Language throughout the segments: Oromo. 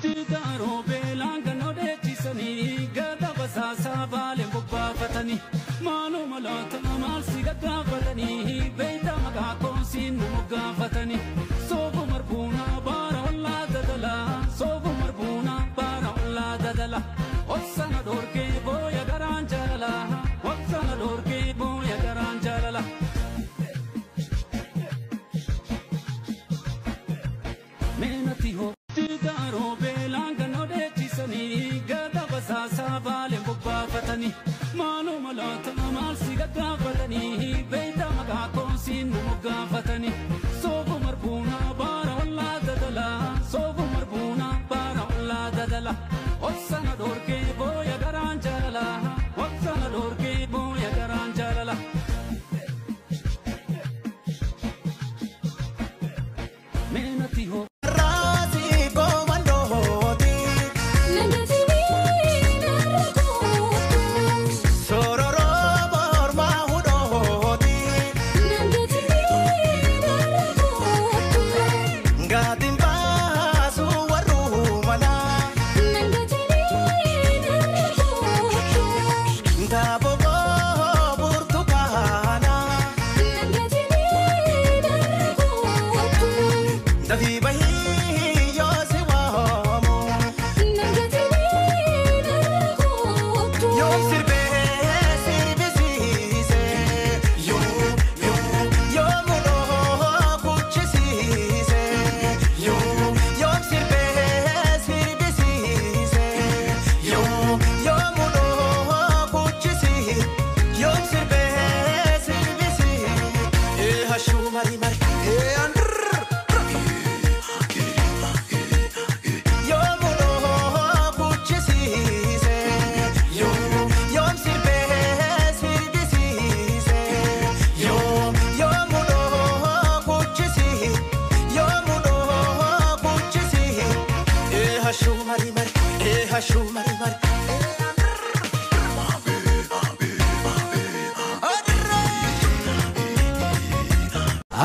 Tidaro belanga no de tisani gada basasa bale bubba fatani mano malata mal sigata fatani beida maga konsin muga fatani sobu marbuna bara walla dadala sobu marbuna bara walla dadala osana dorke boya garanjala osana dorke boya garanjala menati ho Tidaro belanga no de tisani gada basasa bale bubba fatani mano malata mal sigata fatani beida maga konsin muga fatani sobu marbuna bara walla dadala sobu marbuna bara walla dadala osana dorke boya garanjala osana dorke boya garanjala menati ho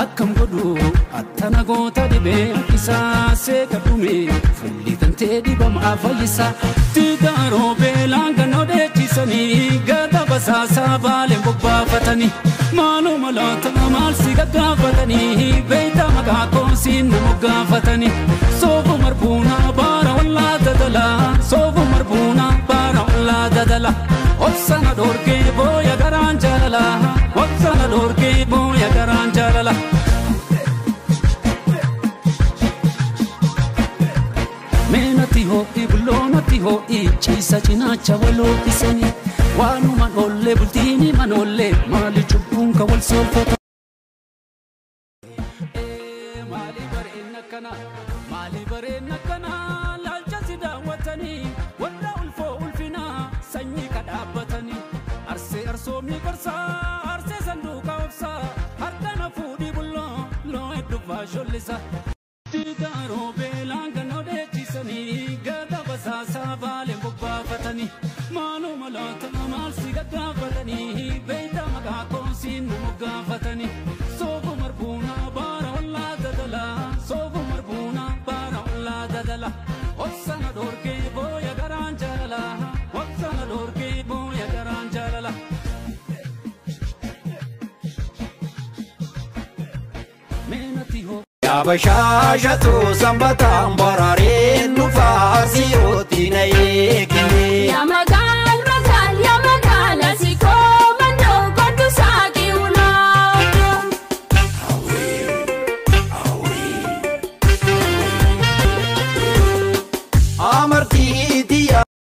Akkam godhu attana goota dhibee isaa seeka dhume fullitan ta'e dhibama fayyisa Tidaro belanga no de tisani gada basasa bale bubba fatani mano malata mal sigata fatani beida maga konsin muga fatani sobu marbuna bara walla dadala sobu marbuna bara walla dadala osana dorke boya garanjala osana dorke boya garanjala menati ho ibulonati ho ichisa chinacha walo isani wanu manolle bultini manolle mali chubunka wal solfata mali barena kana lalcha sida watani wala ulfo ulfina sanyi kadabatani arse arso mi karsa arse sanduka ofsa harkana fudi bullo lo edu vasholisa Tidaro belanga no de tisani gada basasa bale bubba fatani mano malata mal sigata fatani beida maga konsin muga fatani sobu marbuna bara walla dadala sobu marbuna bara walla dadala osana dorke boya garanjala osana dorke boya garanjala menati ho Abashashatu sambatan bararin nufa